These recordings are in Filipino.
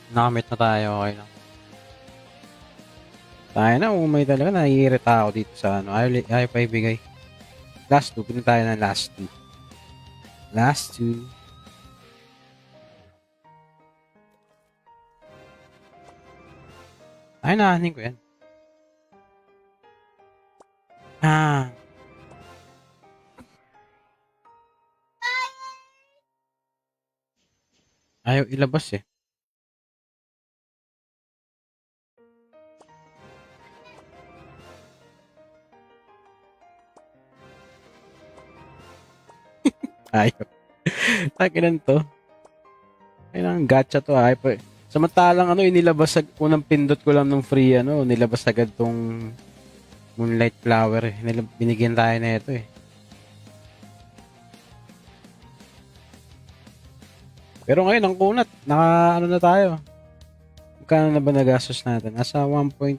Nakamit na tayo, okay lang. Tayo na, umay talaga. Naiirita ako dito sa ano. Ayaw pa ibigay. Last two. Pili tayo ng last two. Last two. Ay, naanin ko yan. Ah. Ayaw ilabas eh. Ayaw. Takinan to. Ay, nang gacha to. Ayaw pa. Samantalang ano, inilabas unang pindot ko lang ng free ano, nilabas agad tong Moonlight Flower eh. Binigyan tayo na ito eh. Pero ngayon, ang kunat. Ano na tayo. Magkano na ba nagastos natin? Nasa 1.6,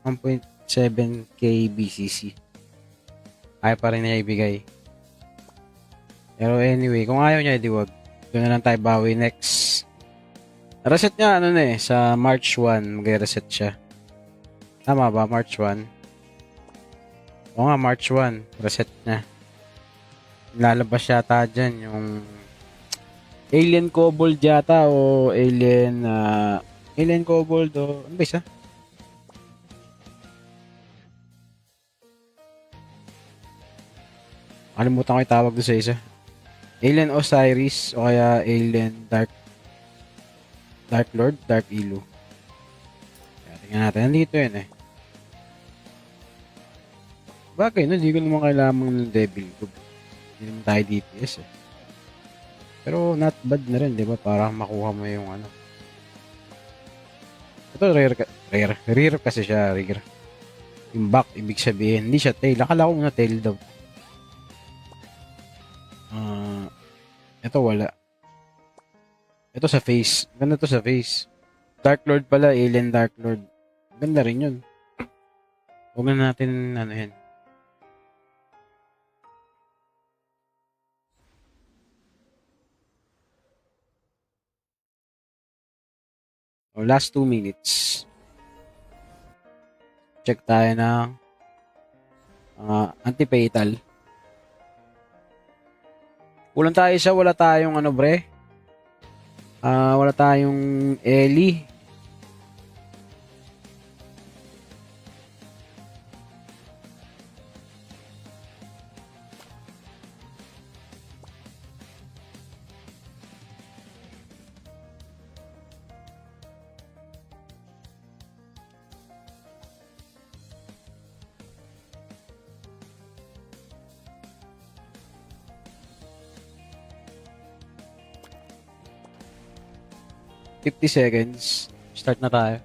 1.7k BCC. Ayaw pa rin niya ibigay. Pero anyway, kung ayaw niya, edi wag. Doon na lang tayo bawi next. Reset niya, ano na eh, sa March 1, mag-reset siya. Tama ba? March 1? Oo nga, March 1, reset niya. Lalabas yata dyan yung Alien Kobold yata o Alien Kobold o ano ba isa? Kalimutan ko yung tawag doon sa isa. Alien Osiris o kaya Alien Dark Lord, Dark Elu. Kaya tingnan natin. Nandito yun eh. Bagay, no? Hindi ko naman kailangan ng Devil Cube. Hindi naman tayo DPS eh. Pero not bad na rin, di ba? Para makuha mo yung ano. Ito rare kasi siya, rare. Yung back, ibig sabihin, hindi siya tail. Akala ko na tail daw. Ito wala. Ito sa face. Ganda to sa face. Dark Lord pala, Alien Dark Lord. Ganda rin yun. Huwag na natin, ano yan. O, last 2 minutes. Check tayo ng anti-fatal. Kulang tayo isa, wala tayong ano bre. Wala tayong Ellie. $50 seconds. Start na tayo.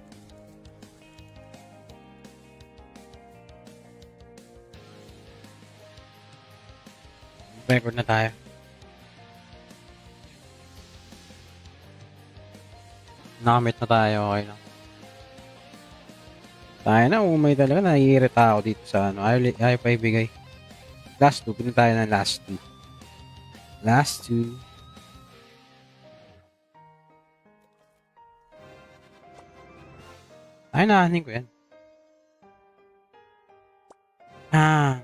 Record na tayo. Nakamit na tayo, okay lang. Tayo na, umay talaga. Naiirita ako dito sa ano. Ayaw pa ibigay. Last two. Pili tayo ng last two. Last two. Ay, naanin ko yan. Ah.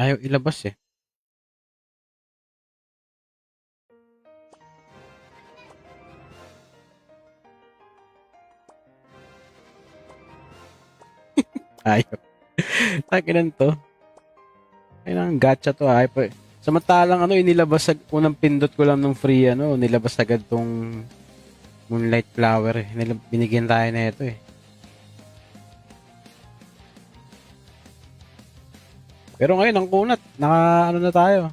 Ayaw ilabas eh. Ayaw. Takinan to. Ay, nang gacha to. Ayaw pa. Samantalang ano, inilabas unang pindot ko lang ng free ano, nilabas agad tong Moonlight Flower eh. Binigyan tayo na ito eh. Pero ngayon, ang kunat. Ano na tayo.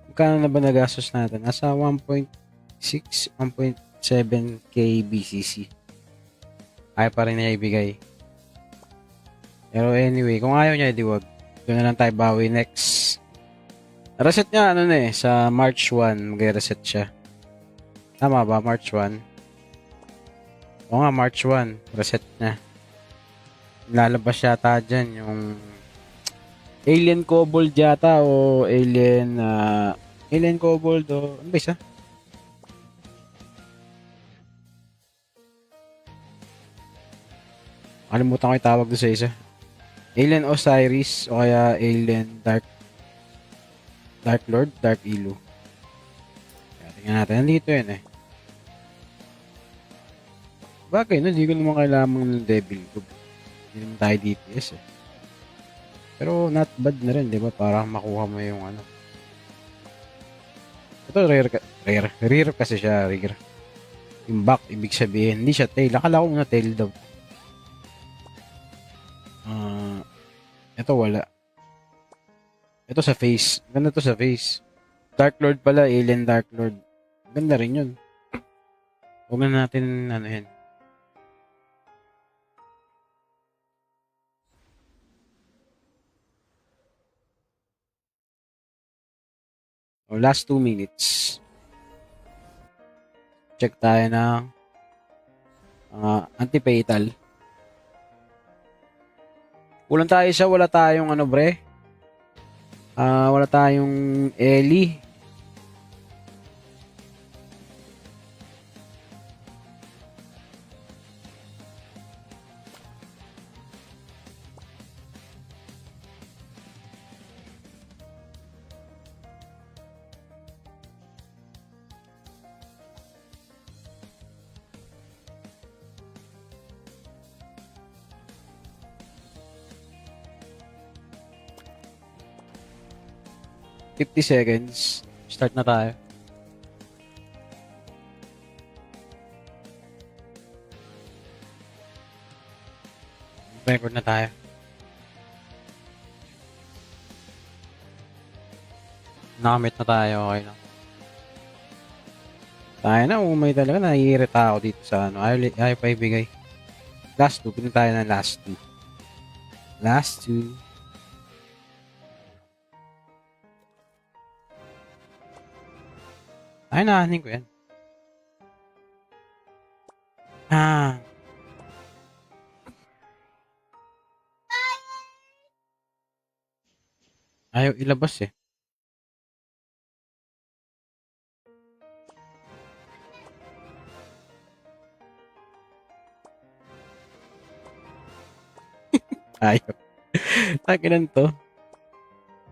Magkano na ba nagastos natin? Nasa 1.6, 1.7k BCC. Ayaw pa rin niya ibigay. Pero anyway, kung ayaw niya, edi wag. Doon na lang tayo bawi next. Reset niya, ano na eh, sa March 1, mag-reset siya. Tama ba? March 1? Oo nga, March 1, reset niya. Lalabas yata dyan yung Alien Kobold yata o Alien, Alien Kobold o ano ba isa? Kalimutan ko yung tawag doon sa isa. Alien Osiris o kaya Alien Dark Lord, Dark Elu. Kaya tingnan natin. Nandito yun eh. Bagay, no? Hindi ko naman kailangan ng Devil Cube. Hindi naman tayo DPS eh. Pero not bad na rin, di ba? Para makuha mo yung ano. Ito rare kasi siya, rare. Yung back, ibig sabihin, hindi siya tail. Akala ko na tail daw. Ito wala. Ito sa face. Ganda to sa face. Dark Lord pala, Alien Dark Lord. Ganda rin yun. Huwag na natin, ano yan. O, last 2 minutes. Check tayo ng anti-fatal. Kulang tayo sa wala tayong ano bre. Wala tayong Ellie. $50 seconds. Start na tayo. Record na tayo. Nakamit na tayo. Okay lang. Tayo na. Umay talaga. Naiirita ako dito sa ano. Ayaw pa ibigay. Last 2. Pinin tayo ng last 2. Last 2. Ay, naanin ko yan. Ayaw ilabas eh. Ayaw. Takinan to.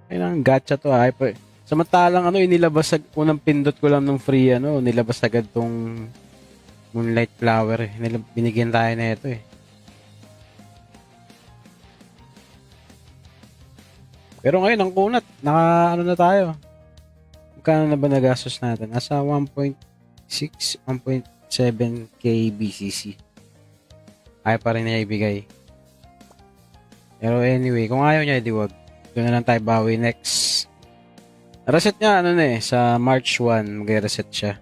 Ay nang gacha to. Ayaw pa. Samantalang ano, inilabas unang pindot ko lang ng free ano, nilabas agad tong Moonlight Flower eh. Binigyan tayo na ito eh. Pero ngayon, ang kunat, ano na tayo. Magkano na ba nagastos natin? Nasa 1.6, 1.7k BCC. Ayaw pa rin niya ibigay. Pero anyway, kung ayaw niya, edi wag. Doon na lang tayo bawi next. Reset niya, ano na eh, sa March 1, mag-reset siya.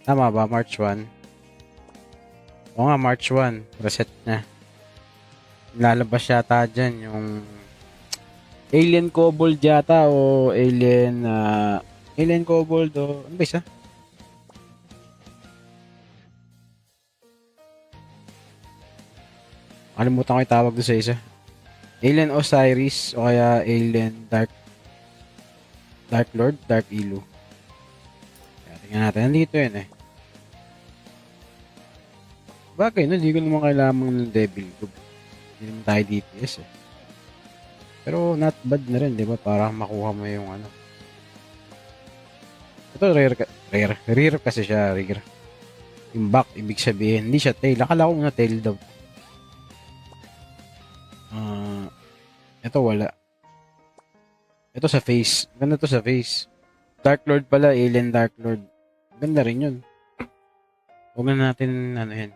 Tama ba? March 1? Oo nga, March 1, reset na. Lalabas yata dyan yung Alien Kobold yata o Alien, Alien Kobold o ano ba isa? Kalimutan ko yung tawag doon sa isa. Alien Osiris o kaya Alien Dark Lord, Dark Elu. Kaya tingnan natin. Nandito yun eh. Bagay, no? Hindi ko naman kailangan ng Devil Cube. Hindi naman tayo DPS eh. Pero not bad na rin, di ba? Para makuha mo yung ano. Ito rare kasi siya, rare. Yung back, ibig sabihin, hindi siya tail. Akala ko na tail daw. Ito wala. Ito sa face. Ganda to sa face. Dark Lord pala, Alien Dark Lord. Ganda rin yun. Huwag na natin, ano yan.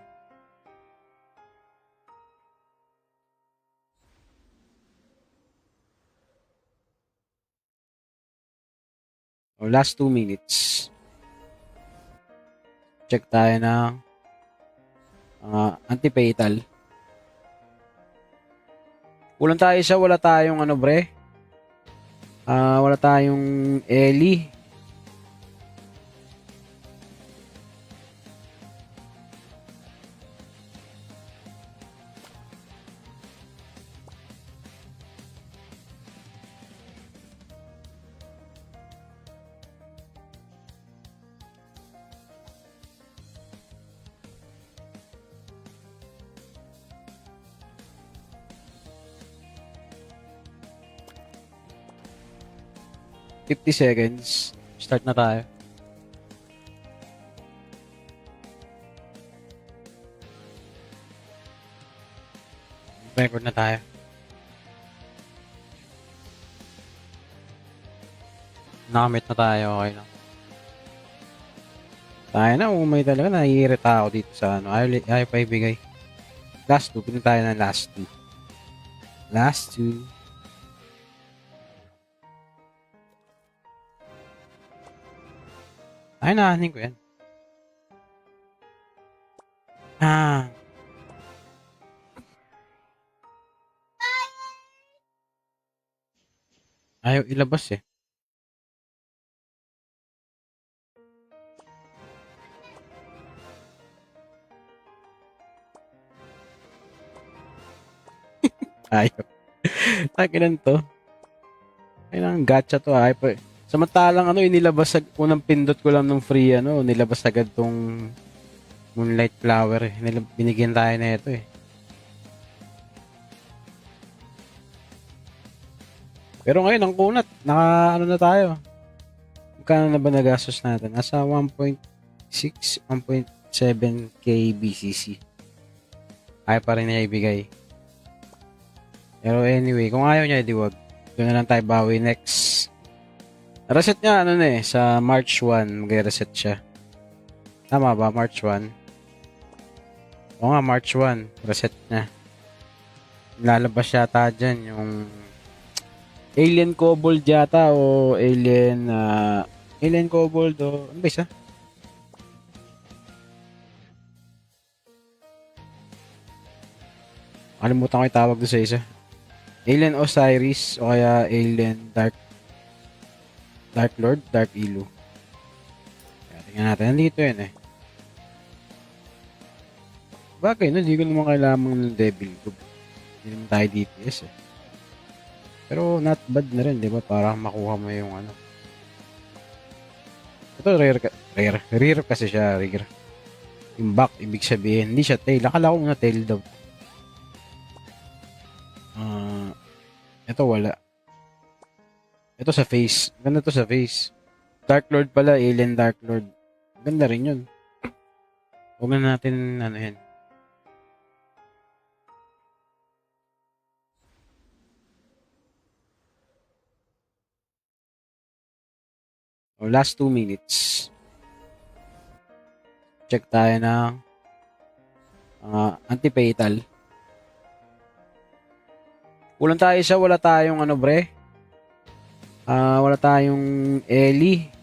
O, last 2 minutes. Check tayo ng anti-fatal. Kulang tayo sa wala tayong ano bre. Wala tayong Ellie. 50 seconds. Start na tayo. Record na tayo. Nakamit na tayo. Okay lang. Tayo na. Umay talaga. Naiirita ako dito sa ano. Ayaw pa ibigay. Last 2. Pinin tayo ng last 2. Last 2. Ay, naanin ko yan. Ah. Ayaw ilabas eh. Ayaw. Takinan to. Kailangan gacha to. Ayaw pa. Samantalang ano, inilabas unang pindot ko lang ng free ano, nilabas agad tong Moonlight Flower eh. Binigyan tayo na ito eh. Pero ngayon, ang kunat, ano na tayo. Magkano na ba nagastos natin? Nasa 1.6, 1.7k BCC. Ayaw pa rin niya ibigay. Pero anyway, kung ayaw niya, di wag. Doon na lang tayo bawi next. Reset niya, ano na eh, sa March 1, mag-reset siya. Tama ba? March 1? Oo nga, March 1, reset niya. Lalabas yata dyan yung Alien Kobold yata o Alien Kobold o ano ba isa? Kalimutan ko yung tawag doon sa isa. Alien Osiris o kaya Alien Dark Lord, Dark Elu. Kaya tingnan natin. Nandito yun eh. Bagay no, hindi ko naman kailangan ng Devil Cube. Hindi naman tayo DPS eh. Pero not bad na rin, di ba? Para makuha mo yung ano. Ito rare kasi siya, rare. Yung back, ibig sabihin, hindi siya tail. Akala ko nga tail daw. Ito wala. Ito sa face. Ganda to sa face. Dark Lord pala, Alien Dark Lord. Ganda rin yun. Huwag na natin, ano yan. Last 2 minutes. Check tayo ng anti-fatal. Kulang tayo isa, wala tayong ano bre. Wala tayong Ellie.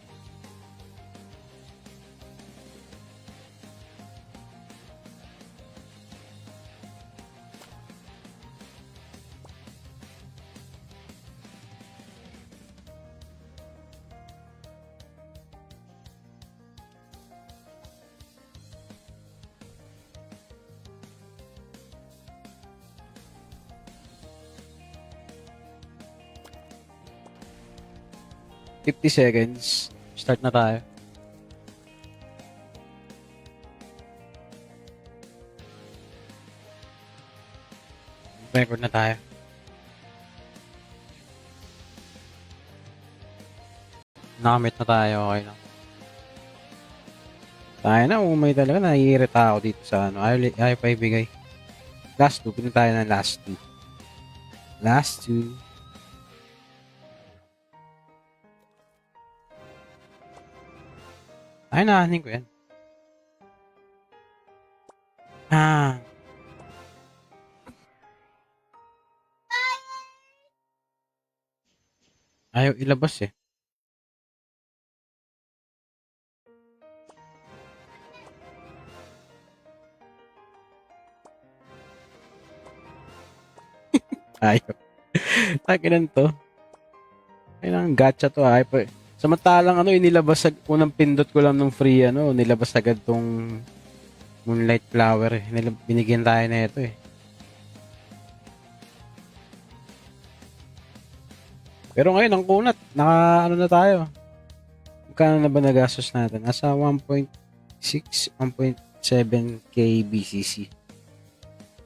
$50 seconds. Start na tayo. Record na tayo. Nakamit na tayo. Okay lang. Tayo na. Umay talaga. Naiirita ako dito sa ano. Ayaw pa ibigay. Last 2. Pinin tayo ng last 2. Last 2. Ay, naanin ko yan. Ayaw ilabas eh. Ayaw. Takinan to. Kailangan gacha to. Ayaw pa. Samantalang ano, inilabas unang pindot ko lang ng free ano, nilabas agad tong Moonlight Flower eh. Binigyan tayo na ito eh. Pero ngayon, ang kunat, ano na tayo. Magkano na ba nagastos natin? Nasa 1.6, 1.7k BCC.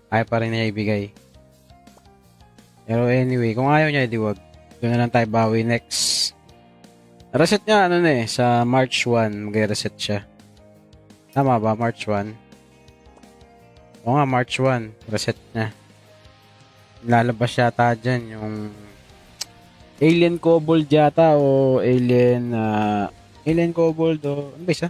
Ayaw pa rin niya ibigay. Pero anyway, kung ayaw niya, di wag. Doon na lang tayo bawi next. Reset niya, ano na eh, sa March 1, mag-reset siya. Tama ba? March 1? Oo nga, March 1, reset niya. Lalabas yata dyan yung Alien Kobold yata o Alien Kobold o ano ba isa?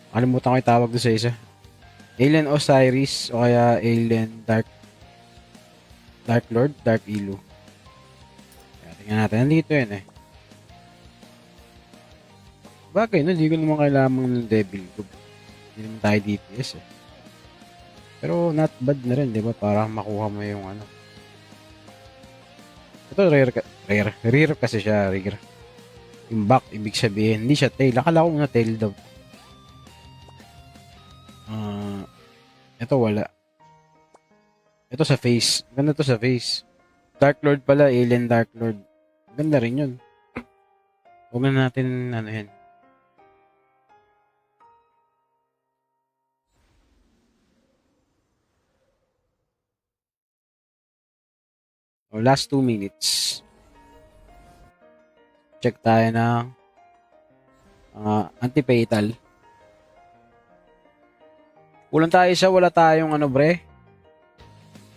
Kalimutan ko yung tawag doon sa isa. Alien Osiris o kaya Alien Dark Lord, Dark Elu. Kaya tingnan natin. Nandito yun eh. Bagay, no? Hindi ko naman kailangan ng Devil Cube. Hindi naman tayo DPS eh. Pero not bad na rin, di ba? Para makuha mo yung ano. Ito rare kasi siya, rare. Yung back, ibig sabihin, hindi siya tail. Akala ko na tail daw. Ito wala. Ito sa face. Ganda to sa face. Dark Lord pala, Alien Dark Lord. Ganda rin yun. Huwag na natin, ano yan. O, last 2 minutes. Check tayo ng anti-fatal. Kulang tayo isa, wala tayong ano bre.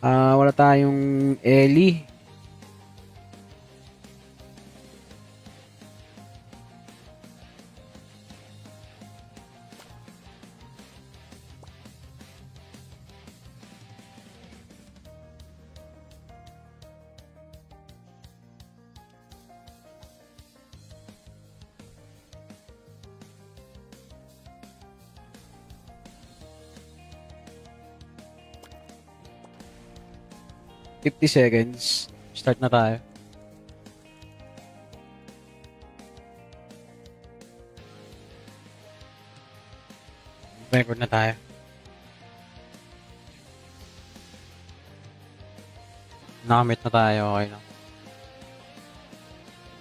Wala tayong Ellie. $50. Start na tayo. Record na tayo. Nakamit na tayo, okay lang.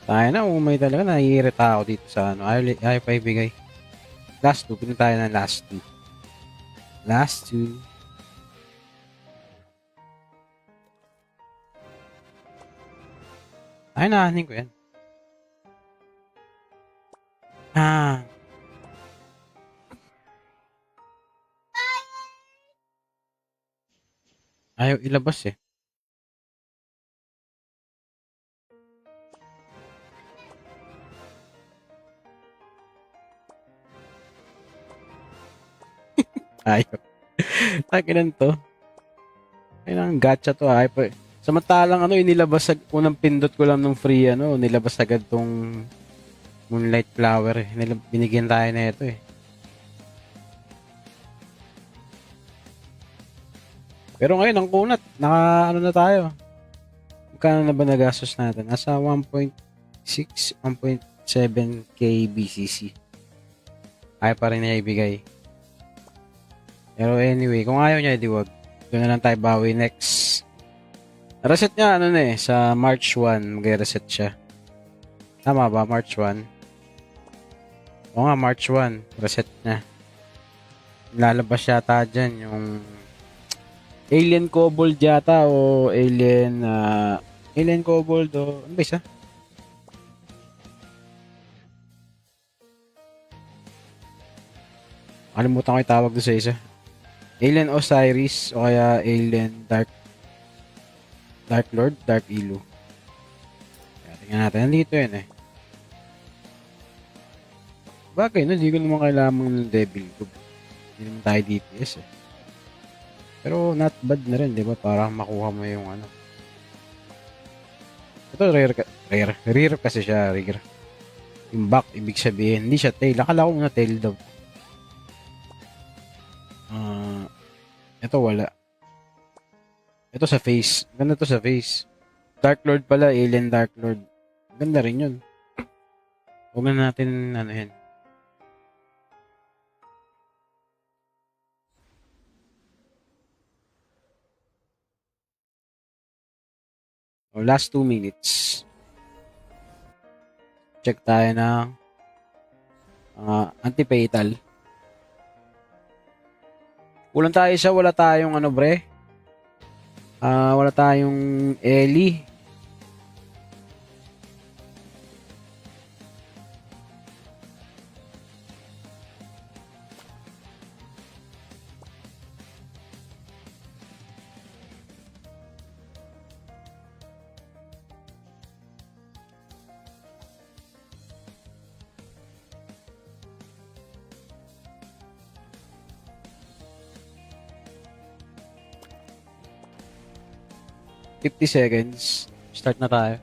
Tayo na, umay talaga. Naiirita ako dito sa ano. Ayaw pa ibigay. Last 2. Pinin tayo ng last 2. Last 2. Ay, naanin ko yan. Ayaw ilabas eh. Ayaw. Takinan to. Kailangan gacha to. Ayaw pa. Samantalang ano, inilabas unang pindot ko lang ng free ano, nilabas agad tong Moonlight Flower eh. Binigyan tayo na ito eh. Pero ngayon, ang kunat, ano na tayo. Magkano na ba nagastos natin? Nasa 1.6, 1.7k BCC. Ayaw pa rin niya ibigay. Pero anyway, kung ayaw niya, edi wag. Doon na lang tayo bawi next. Reset niya, ano na eh, sa March 1, mag-reset siya. Tama ba? March 1? Oo nga, March 1, reset niya. Lalabas yata dyan yung Alien Kobold yata o Alien Kobold o ano ba isa? Kalimutan ko yung tawag doon sa isa. Alien Osiris o kaya Alien Dark Lord, Dark Elu. Kaya tingnan natin. Nandito yun eh. Bagay, no? Hindi ko naman kailangan ng Devil Cube. Hindi naman tayo DPS eh. Pero not bad na rin, di ba? Para makuha mo yung ano. Ito rare kasi siya, rare. Yung back, ibig sabihin, hindi siya tail. Akala ko na tail daw. Ito wala. Ito sa face. Ganda to sa face. Dark Lord pala, Alien Dark Lord. Ganda rin yun. Huwag na natin, ano yan. O, last 2 minutes. Check tayo ng anti-fatal. Kulang tayo isa, wala tayong ano bre. Wala tayong Ellie. $50. Start na tayo.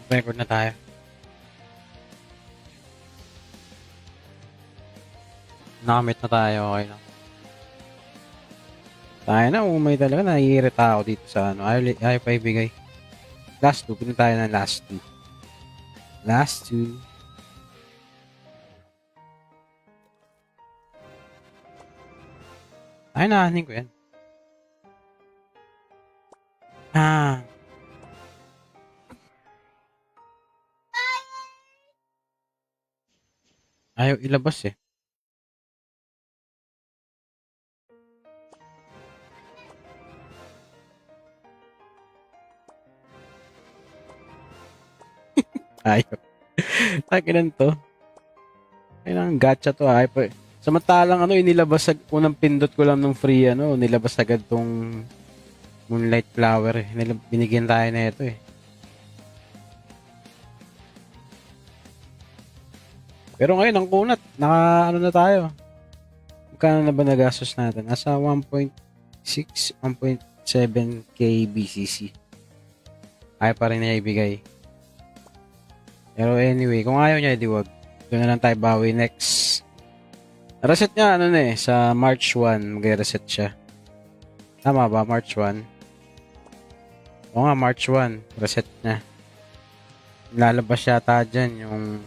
Record na tayo. Nakamit na tayo. Okay lang. Tayo na. Umay talaga. Naiirita ako dito sa ano. Ayaw pa ibigay. Last 2. Pinin tayo ng last 2. Last 2. Ay, naanin ko yan. Ayaw ilabas eh. Ayaw. Takinan to. Kailangan gacha to. Ayaw pa. Samantalang ano, inilabas unang pindot ko lang ng free ano, nilabas agad tong Moonlight Flower eh. Binigyan tayo na ito eh. Pero ngayon, ang kunat, ano na tayo. Magkano na ba nagastos natin? Nasa 1.6, 1.7k BCC. Ayaw pa rin niya ibigay. Pero anyway, kung ayaw niya, edi wag. Doon na lang tayo bawi next. Reset niya, ano na eh, sa March 1, mag-reset siya. Tama ba? March 1? Oo nga, March 1, reset niya. Lalabas yata dyan yung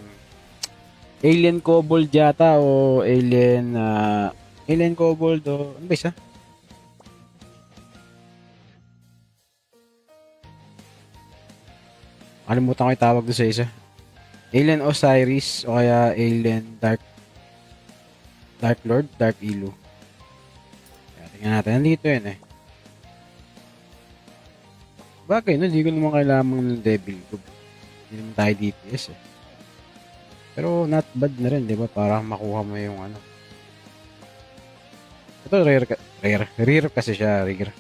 Alien Kobold yata o Alien Kobold o ano ba isa? Kalimutan ko yung tawag doon sa isa. Alien Osiris o kaya Alien Dark Lord, Dark Elu. Kaya tingnan natin. Nandito yun eh. Bagay, no? Hindi ko naman kailangan ng Devil Cube. Hindi naman tayo DPS eh. Pero not bad na rin, di ba? Para makuha mo yung ano. Ito rare kasi siya, rare.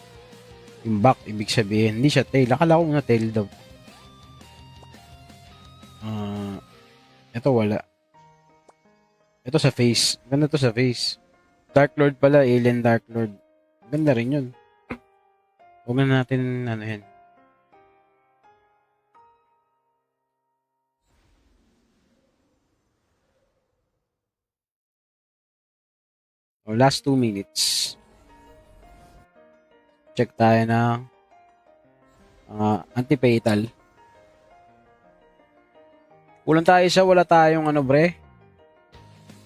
Yung back, ibig sabihin, hindi siya tail. Akala ko na tail daw. Ito wala. Ito sa face. Ganda to sa face. Dark Lord pala, Alien Dark Lord. Ganda rin yun. Huwag na natin, ano yan. O, last 2 minutes. Check tayo ng anti-fatal. Kulang tayo isa, wala tayong ano bre.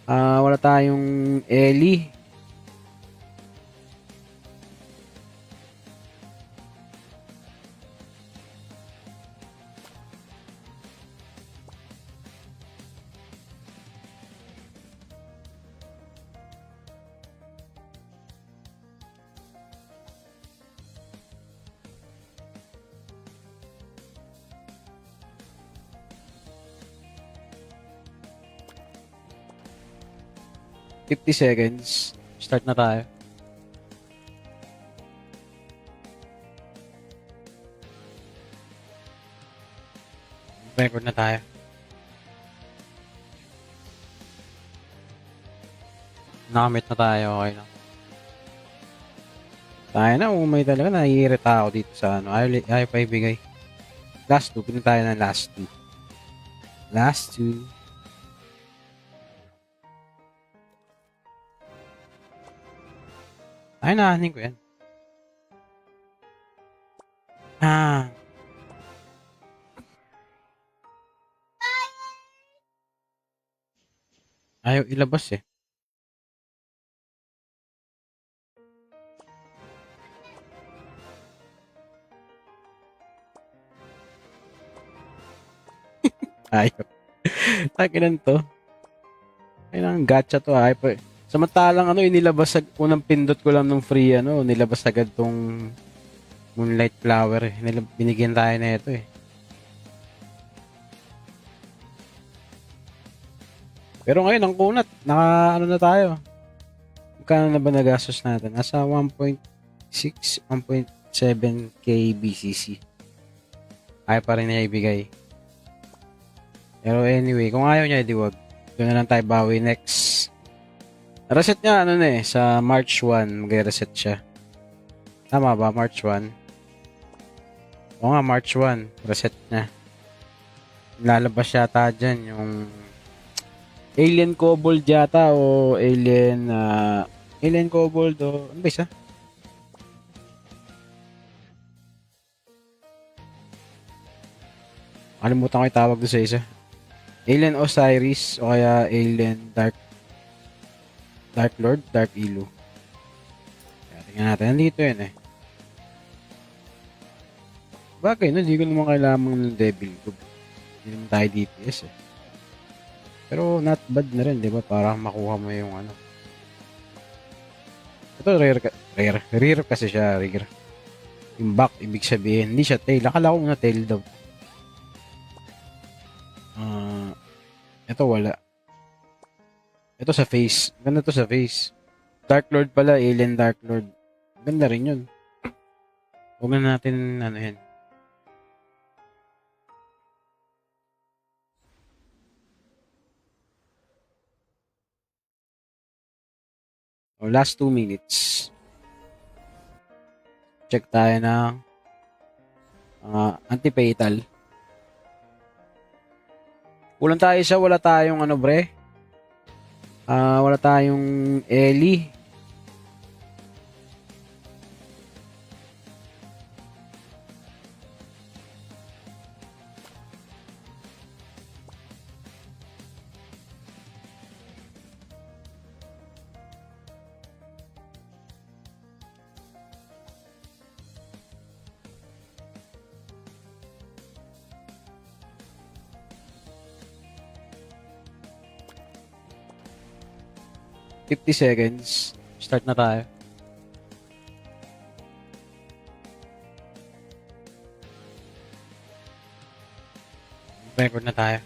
Wala tayong Ellie. $50. Start na tayo. Record na tayo. Nakamit na tayo. Okay lang. Tayo na. Umay talaga. Naiirita ako dito sa ano. Ayaw pa ibigay. Last 2. Pinin tayo ng last 2. Last 2. Ay, naanin ko yan. Ayaw ilabas eh. Ayaw. Takinan to. Ayun ang gacha to ha. Samantalang inilabas unang pindot ko lang ng free nilabas agad tong Moonlight Flower eh. Binigyan tayo na ito eh. Pero ngayon ang kunat, na tayo. Magkano na ba nagastos natin? Nasa 1.6, 1.7k BCC. Ayaw pa rin niya ibigay. Pero anyway, kung ayaw niya, edi wag. Doon na lang tayo bawi next. Reset niya, sa March 1, mag-reset siya. Tama ba? March 1? Oo nga, March 1. Reset niya. Lalabas yata dyan yung Alien Kobold yata o Alien Kobold o ano ba isa? Kalimutan ko yung tawag doon sa isa. Alien Osiris o kaya Alien Dark Lord, Dark Elu. Kaya tingnan natin. Nandito yun eh. Bagay, hindi ko naman kailangan ng Devil Cube. Hindi naman tayo DPS eh. Pero not bad na rin, di ba? Para makuha mo yung Ito, rare kasi siya, rare. Yung back, ibig sabihin, hindi siya tail. Akala ko na tail daw. Ito wala. Ito sa face. Ganda to sa face. Dark Lord pala, Alien Dark Lord. Ganda rin yun. Huwag na natin, yan. O, last 2 minutes. Check tayo ng anti-fatal. Kulang tayo isa, wala tayong wala tayong Ellie. $50 seconds. Start na tayo. Record na tayo.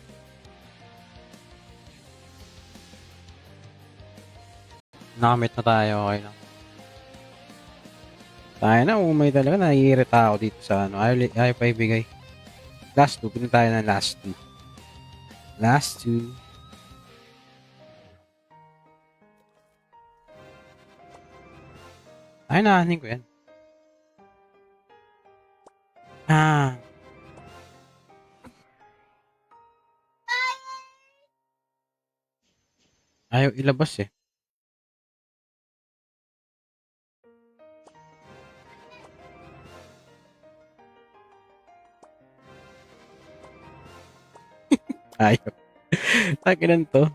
Nakamit na tayo. Okay lang. Tayo na. Umay talaga. Naiirita ako dito sa Ayaw pa ibigay. Last 2. Pinun tayo ng last 2. Last 2. Ay, naanin ko yan. Ayaw ilabas eh. Ayaw. Takinan to.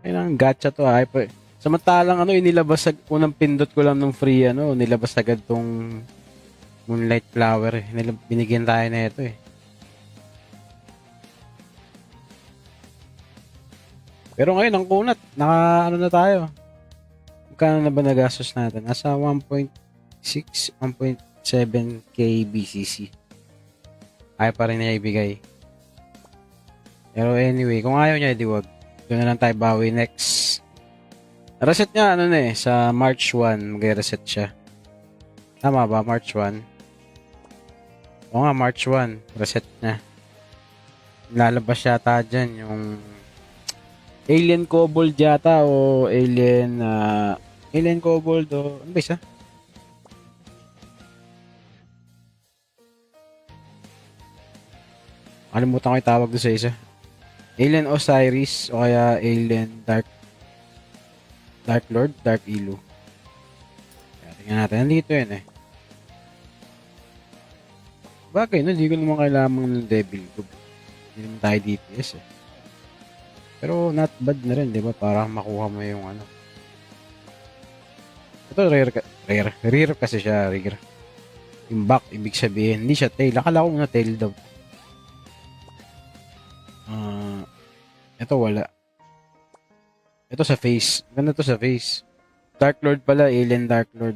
Ay, ang gacha to. Ayaw pa. Samantalang inilabas unang pindot ko lang ng free nilabas agad tong Moonlight Flower eh. Binigyan tayo na ito eh. Pero ngayon ang kunat, na tayo. Magkano na ba nagastos natin? Nasa 1.6, 1.7k BCC. Ayaw pa rin niya ibigay. Pero anyway, kung ayaw niya, edi wag. Doon na lang tayo bawi next. Reset niya, sa March 1, mag-reset siya. Tama ba? March 1? Oo nga, March 1. Reset niya. Lalabas yata dyan yung Alien Kobold yata o Alien Kobold o ano ba isa? Kalimutan ko yung tawag doon sa isa. Alien Osiris o kaya Alien Dark Lord, Dark Elu. Kaya tingnan natin. Nandito yun eh. Bagay, hindi ko naman kailangan ng Devil Cube. Hindi naman tayo DPS eh. Pero not bad na rin, di ba? Para makuha mo yung Ito, rare kasi siya, rare. Yung back, ibig sabihin, hindi siya tail. Akala ko na tail daw. Ito wala. Ito sa face. Ganda to sa face. Dark Lord pala, Alien Dark Lord.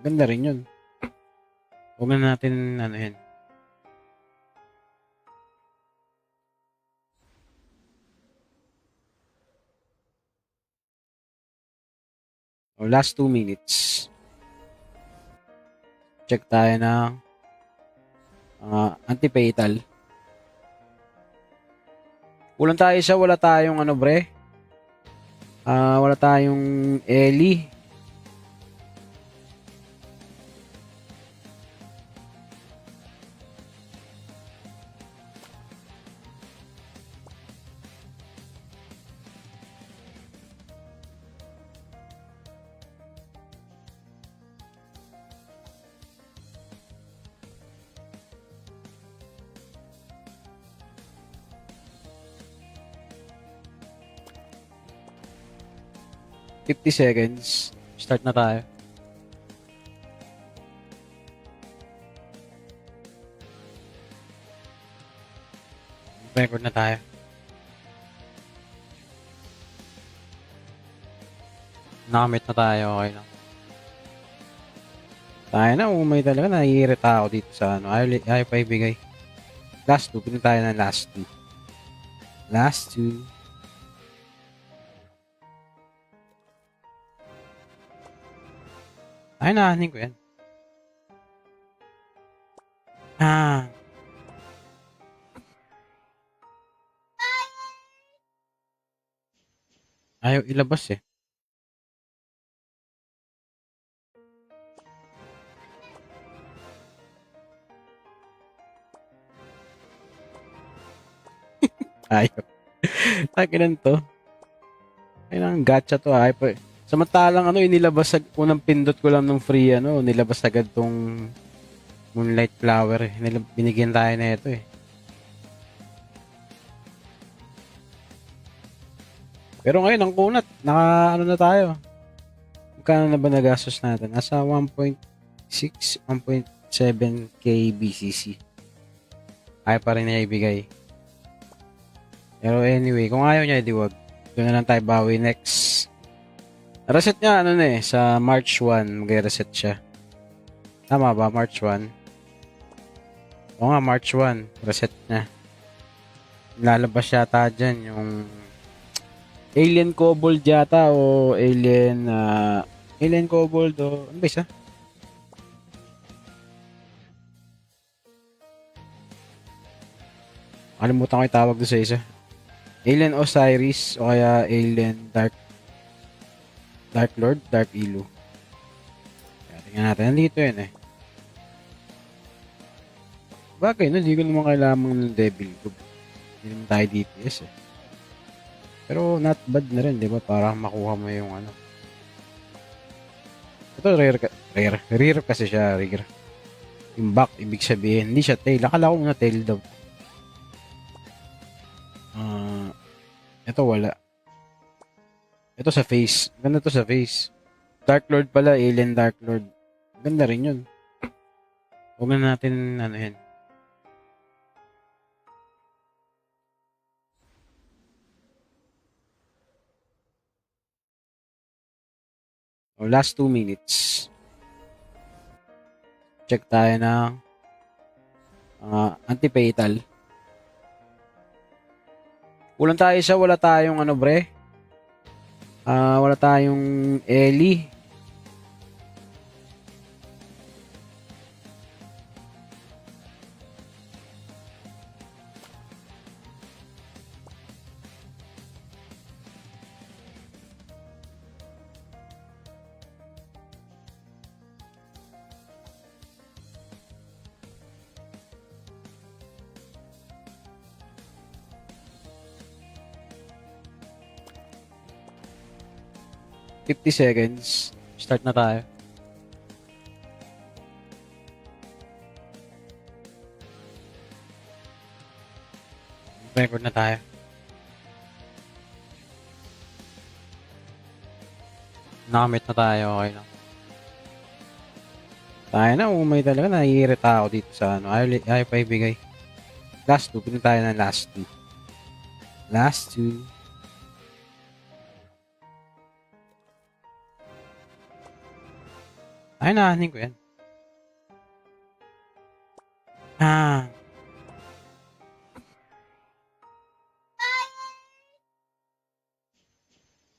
Ganda rin yun. Huwag na natin, ano yan. O, last 2 minutes. Check tayo ng anti-fatal. Kulang tayo isa, wala tayong ano bre. Wala tayong Ellie. $50 seconds. Start na tayo. Record na tayo. Nakamit na tayo. Okay lang. Tayo na. Umay talaga. Naiirita ako dito sa ano. Ayaw pa ibigay. Last 2. Pinin tayo ng last 2. Last 2. Ay, naanin ko yan. Ayaw ilabas eh. Ayaw. Takinan to. Ay, nang gacha to. Ayaw pa. Samantalang ano, inilabas unang pindot ko lang ng free ano, nilabas agad tong Moonlight Flower eh. Binigyan tayo na ito eh. Pero ngayon, ang kunat, ano na tayo. Magkano na ba nagastos natin? Nasa 1.6, 1.7k BCC. Ayaw pa rin niya ibigay. Pero anyway, kung ayaw niya, edi wag. Doon na lang tayo bawi next. Reset niya, ano na eh, sa March 1, mag-reset siya. Tama ba? March 1? Oo nga, March 1, reset niya. Lalabas yata dyan yung Alien Kobold yata o Alien Kobold o ano ba isa? Kalimutan ko yung tawag doon sa isa. Alien Osiris o kaya Alien Dark Lord, Dark Elu. Kaya tingnan natin. Nandito yun eh. Bagay, no? Hindi ko naman kailangan ng Devil Cube. Hindi naman tayo DPS eh. Pero not bad na rin, di ba? Para makuha mo yung ano. Ito rare kasi siya, rare. Yung back, ibig sabihin, hindi siya tail. Akala ko na tail daw. Ito wala. Ito sa face. Ganda to sa face. Dark Lord pala, Alien Dark Lord. Ganda rin yun. Huwag na natin, ano yan. O, last 2 minutes. Check tayo ng anti-fatal. Kulang tayo isa, wala tayong ano bre. Wala tayong Ellie. $50 seconds. Start na tayo. Record na tayo. Nakamit na tayo. Okay lang. Tayo na. Umay talaga. Naiirita ako dito sa ano. Ayaw pa ibigay. Last 2. Pinin tayo ng last 2. Last 2. Ay, naanin ko yan. Ah,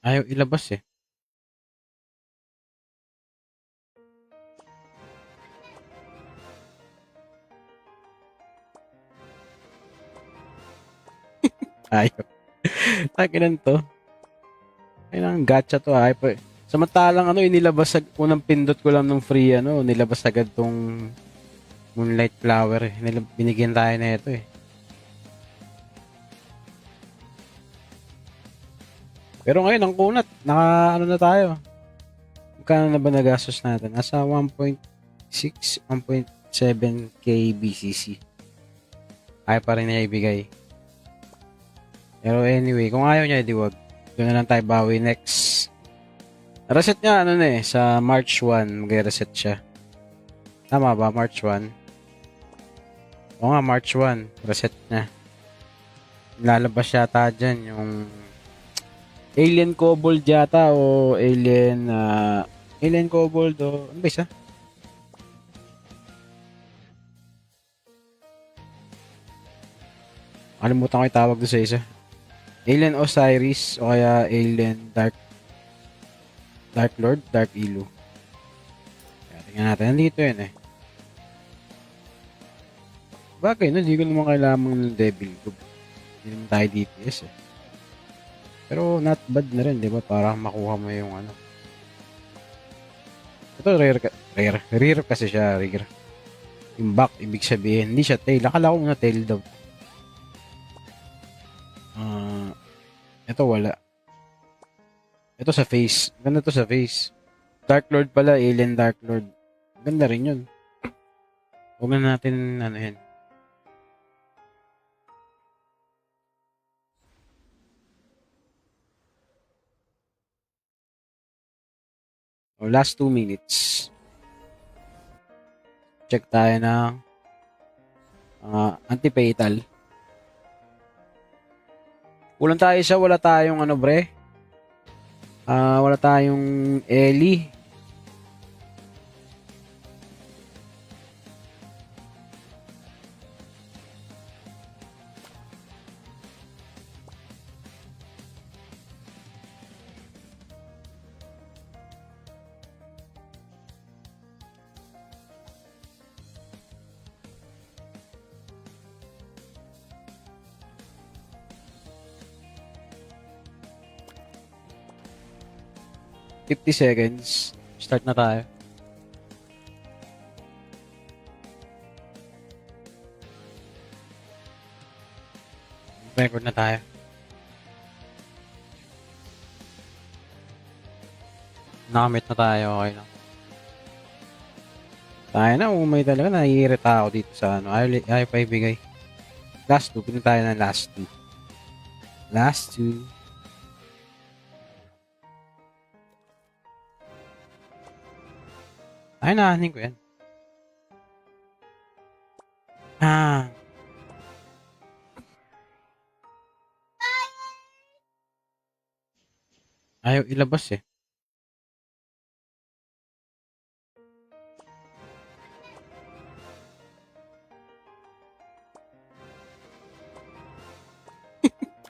ayaw ilabas eh. Ayaw. Takinan to. Ay, nang gacha to ay pa. Samantalang ano, inilabas unang pindot ko lang ng free ano, nilabas agad tong Moonlight Flower eh. Binigyan tayo na ito eh. Pero ngayon, ang kunat, ano na tayo. Magkano na ba nagastos natin? Nasa 1.6, 1.7k BCC. Ayaw pa rin niya ibigay. Pero anyway, kung ayaw niya, di wag. Doon na lang tayo bawi next. Reset niya, ano na eh, sa March 1, mag-reset siya. Tama ba? March 1? Oo nga, March 1, reset niya. Lalabas yata dyan yung Alien Kobold yata o Alien Kobold o ano ba isa? Kalimutan ko yung tawag doon sa isa. Alien Osiris o kaya Alien Dark Lord, Dark Elu. Kaya tingnan natin. Nandito yun eh. Bagay, no? Hindi ko naman kailangan ng Devil Cube. Hindi naman tayo DPS eh. Pero not bad na rin, di ba? Para makuha mo yung ano. Ito rare kasi siya, rare. Yung back, ibig sabihin, hindi siya tail. Akala ko na tail daw. Ito wala. Ito sa face. Ganda to sa face. Dark Lord pala, Alien Dark Lord. Ganda rin yun. Huwag na natin, ano yan. O, last 2 minutes. Check tayo ng anti-fatal. Kulang tayo isa, wala tayong ano bre. Wala tayong Ellie. $50 seconds. Start na tayo. Record na tayo. Nakamit na tayo. Okay lang. Tayo na. Umay talaga. Naiirita ako dito sa ano. Ayaw pa ibigay. Last 2. Pinuha tayo ng last 2. Last 2. Ay, naanin ko yan. Ayaw ilabas eh.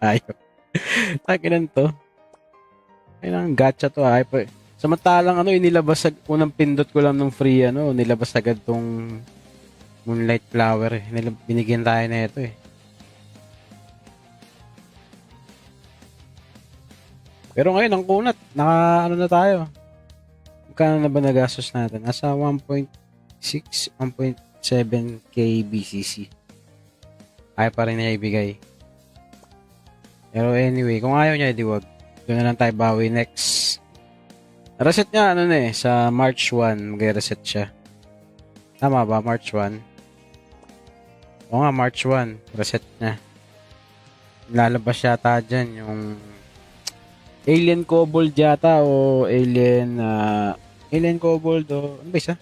Ayaw. Takinan to. Ay, nang gacha to ay pa. Samantalang ano, inilabas unang pindot ko lang ng free ano, nilabas agad tong Moonlight Flower eh. Binigyan tayo na ito eh. Pero ngayon, ang kunat, ano na tayo. Magkano na ba nagastos natin? Nasa 1.6, 1.7k BCC. Ayaw pa rin niya ibigay. Pero anyway, kung ayaw niya, di wag. Doon na lang tayo bawi next. Reset niya, ano na eh, sa March 1, mag-reset siya. Tama ba? March 1? Oo nga, March 1, reset niya. Lalabas yata dyan yung Alien Kobold yata o Alien Kobold o ano ba isa?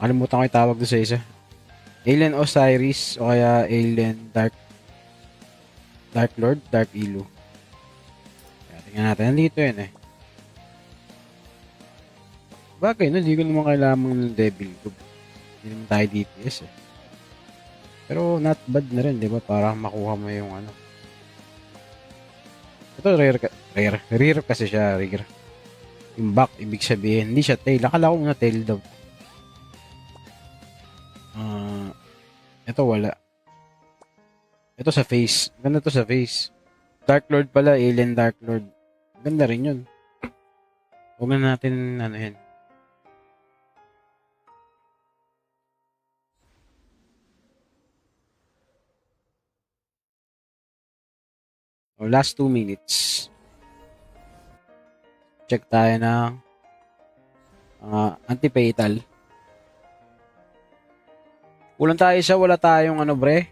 Kalimutan ko yung tawag doon sa isa. Alien Osiris o kaya Alien Dark Lord, Dark Elu. Tingnan natin. Nandito yun eh. Bagay, no? Hindi ko naman kailangan ng Devil Cube. Hindi naman tayo DPS eh. Pero not bad na rin, di ba? Para makuha mo yung ano. Ito rare kasi siya, rare. Yung back, ibig sabihin, hindi siya tail. Akala ko na tail daw. Ito wala. Ito sa face. Ganda to sa face. Dark Lord pala, Alien Dark Lord. Ganda rin yun. Huwag na natin, ano yan. O, last 2 minutes. Check tayo ng anti-fatal. Kulang tayo isa, wala tayong ano bre.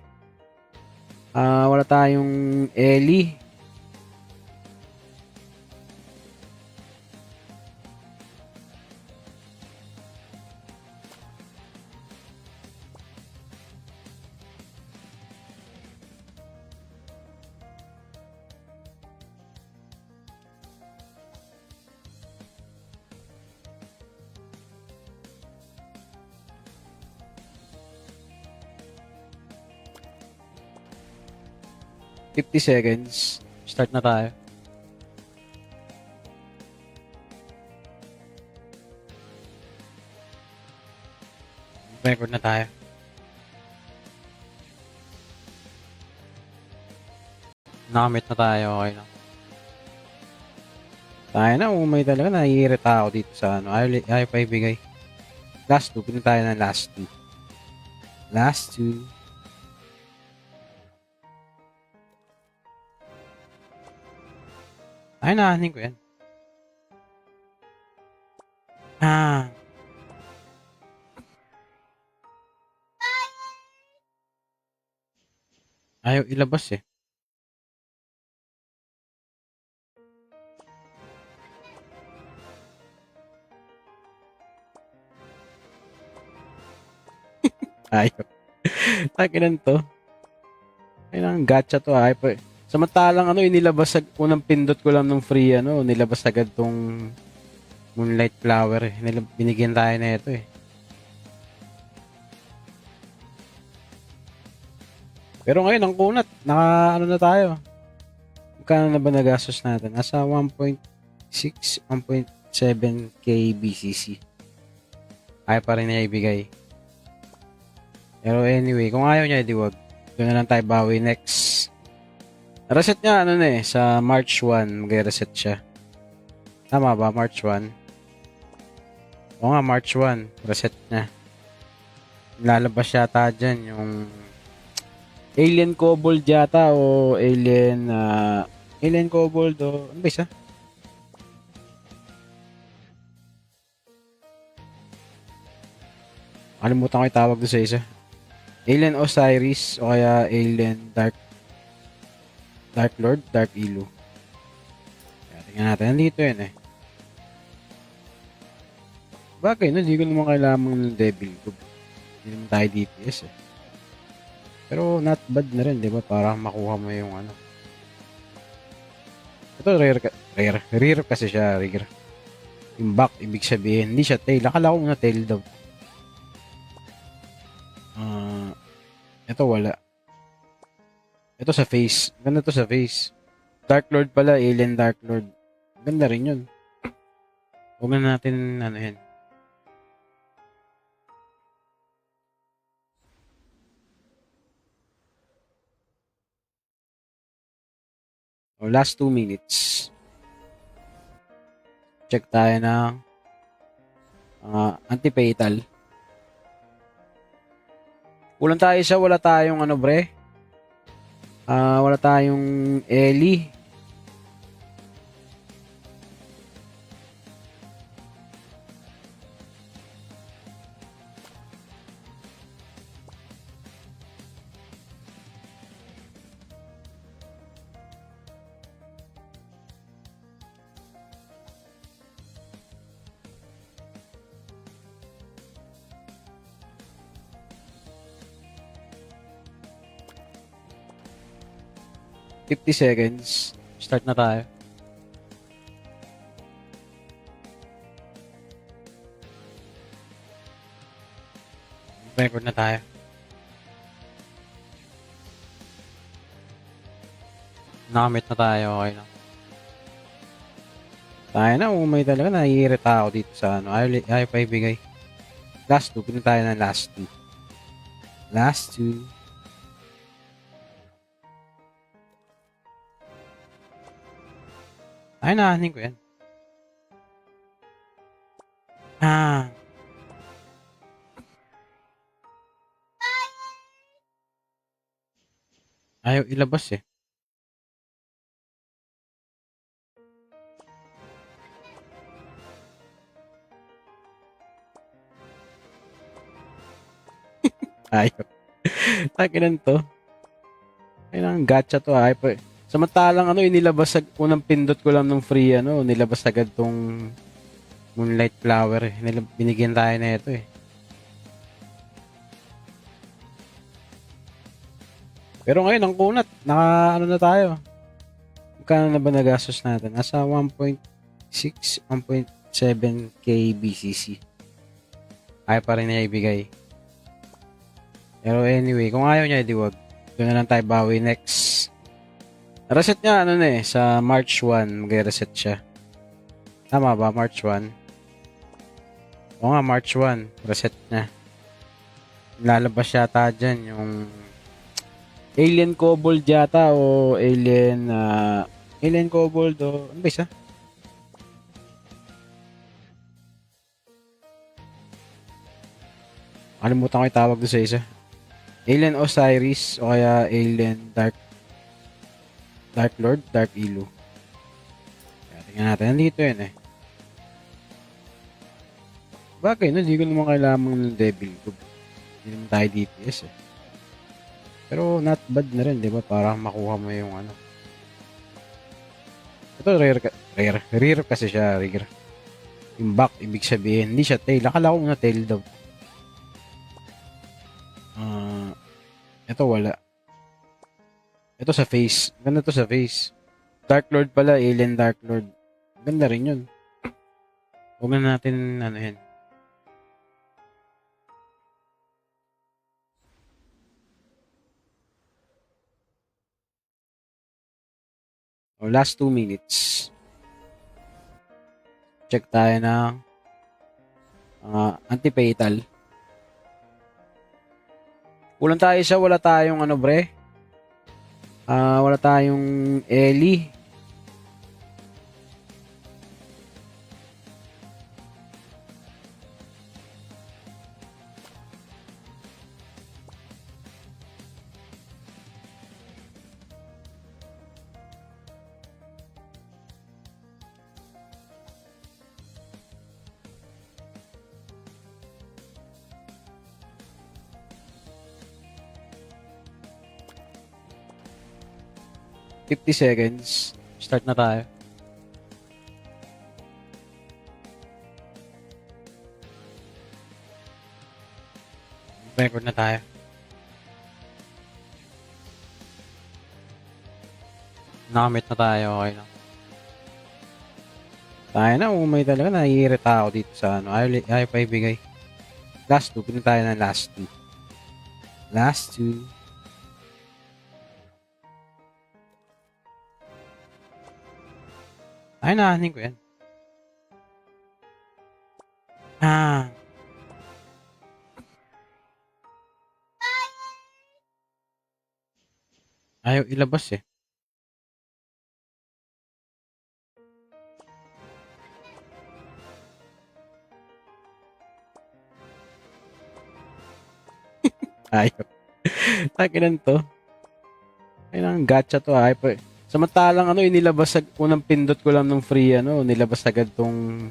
Wala tayong Ellie. $50 seconds. Start na tayo. Record na tayo. Nakamit na tayo. Okay lang. Tayo na. Umay talaga. Naiirita ako dito sa ano. Ayaw pa ibigay. Last 2. Pinin tayo ng last 2. Last 2. Ay, naanin ko yan. Ayaw ilabas eh. Ayaw. Takinan to. Kailangan gacha to. Ayaw pa. Samantalang ano, inilabas sa unang pindot ko lang ng free ano, nilabas agad tong Moonlight Flower eh. Binigyan tayo na ito eh. Pero ngayon, ang kunat, naka ano na tayo. Magkano na ba nagastos natin? Nasa 1.6, 1.7k BCC. Ayaw pa rin niya ibigay. Pero anyway, kung ayaw niya, edi wag. Doon na lang tayo bawi next. Reset niya, ano na eh, sa March 1, mag-reset siya. Tama ba, March 1? Oo nga, March 1, reset niya. Lalabas yata dyan yung Alien Kobold yata o Alien Kobold o ano ba isa? Kalimutan ko yung tawag doon sa isa. Alien Osiris o kaya Alien Dark Lord, Dark Elu. Kaya tingnan natin. Nandito yun eh. Bagay, no? Hindi ko naman kailangan ng Devil Cube. Hindi naman tayo DPS eh. Pero not bad na rin, di ba? Para makuha mo yung ano. Ito rare kasi siya, rare. Yung back, ibig sabihin, hindi siya tail. Akala ko na tail daw. Ito wala. Ito sa face. Ganda to sa face. Dark Lord pala, Alien Dark Lord. Ganda rin yun. Huwag na natin, ano yan. O, last 2 minutes. Check tayo ng anti-fatal. Kulang tayo isa, wala tayong ano bre. Wala tayong Ellie. $50 seconds. Start na tayo. Record na tayo. Nakamit na tayo, okay lang. Tayo na, umay talaga. Naiirita ako dito sa ano. Ayaw pa ibigay. Last two. Pinin tayo ng last two. Last two. Ay, naanin ko yan. Ah. Ayaw ilabas eh. Ayaw. Takinan to. Kailangan gacha to. Ayaw pa. Samantalang ano, inilabas sa unang pindot ko lang ng free ano, nilabas agad tong Moonlight Flower eh. Binigyan tayo na ito eh. Pero ngayon, ang kunat, naka ano na tayo. Magkano na ba nagastos natin? Nasa 1.6, 1.7k BCC. Ayaw pa rin niya ibigay. Pero anyway, kung ayaw niya, edi wag. Doon na lang tayo bawi next. Reset niya, ano na eh, sa March 1, mag-reset siya. Tama ba? March 1? Oo nga, March 1, reset niya. Lalabas yata dyan yung Alien Kobold yata o Alien Kobold o ano ba isa? Kalimutan ko yung tawag doon sa isa. Alien Osiris o kaya Alien Dark Lord, Dark Elu. Kaya tingnan natin. Nandito yun eh. Bagay no, hindi ko naman kailangan ng Devil Cube. Hindi naman tayo DPS eh. Pero not bad na rin, di ba? Para makuha mo yung ano. Ito rare kasi siya, rare. Yung back, ibig sabihin, hindi siya tail. Akala ko na tail daw. Ito wala. Ito sa face. Ganda to sa face. Dark Lord pala, Alien Dark Lord. Ganda rin yun. Huwag na natin, ano yan. O, last 2 minutes. Check tayo ng anti-fatal. Kulang tayo isa, wala tayong ano bre. Wala tayong Ellie. $50 seconds. Start na tayo. Record na tayo. Nakamit na tayo, okay lang. Tayo na, umay talaga. Naiirita ako dito sa ano. Ayaw pa ibigay. Last two. Pinin tayo ng last two. Last two. Ay, naanin ko yan. Ayaw ilabas eh. Ayaw. Takinan to. Kailangan gacha to. Ayaw pa. Samantalang ano, inilabas sa unang pindot ko lang ng free ano, nilabas agad tong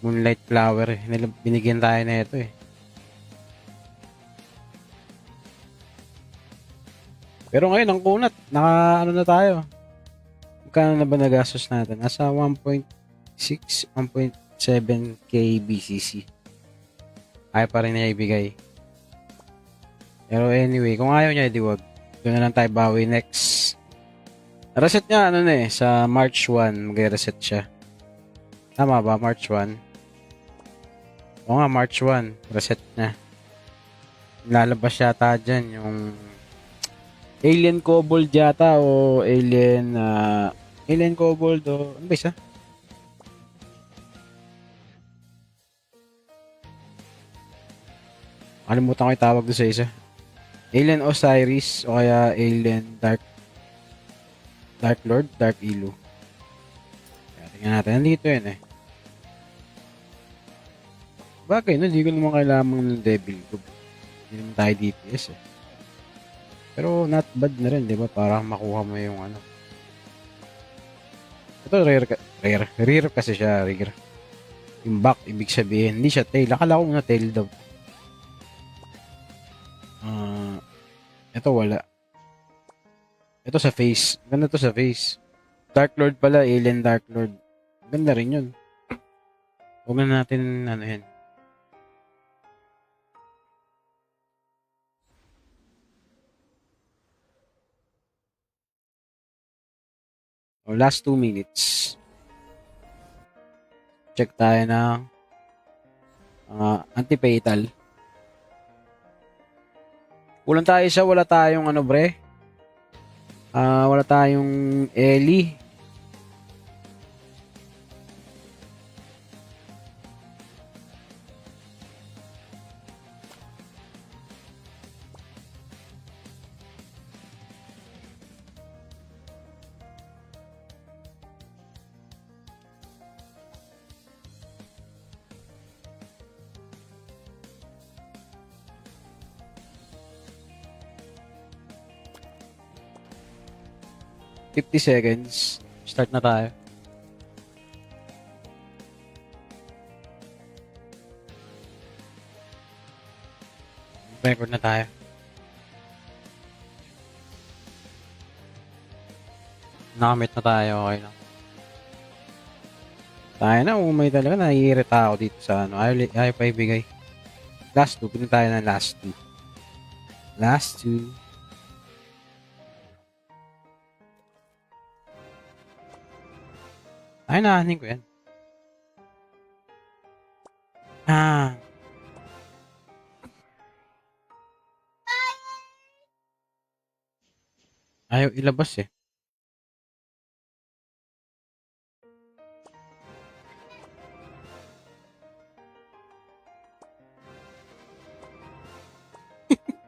Moonlight Flower eh. Binigyan tayo na ito eh. Pero ngayon, ang kunat, naka ano na tayo. Magkano na ba nagastos natin? Nasa 1.6, 1.7k BCC. Ayaw pa rin niya ibigay. Pero anyway, kung ayaw niya, edi wag. Doon na lang tayo bawi next. Reset niya, ano na eh, sa March 1, mag-reset siya. Tama ba? March 1? Oo nga, March 1, reset niya. lalabas yata dyan yung Alien Kobold yata o Alien Kobold o ano ba isa? Kalimutan ko yung tawag doon sa isa. Alien Osiris o kaya Alien Dark Lord, Dark Elu. Kaya tingnan natin. Nandito yun eh. Bagay, no? Hindi ko naman kailangan ng Devil Cube. Hindi naman tayo DPS eh. Pero not bad na rin, di ba? Para makuha mo yung ano. Ito rare kasi siya, rare. Yung back, ibig sabihin, hindi siya tail. Akala ko na tail daw. Ito wala. Ito sa face. Ganda to sa face. Dark Lord pala, Alien Dark Lord. Ganda rin yun. Huwag na natin, ano yan. O, last 2 minutes. Check tayo ng anti-fatal. Kulang tayo isa, wala tayong ano bre. Wala tayong Ellie. $50 seconds. Start na tayo. Record na tayo. Nakamit na tayo. Okay lang. Tayo na. Umay talaga. Naiirita ako dito sa ano. Ayaw pa ibigay. Last 2. Pinin tayo ng last 2. Last 2. Ay, naanin ko yan. Ayaw ilabas eh.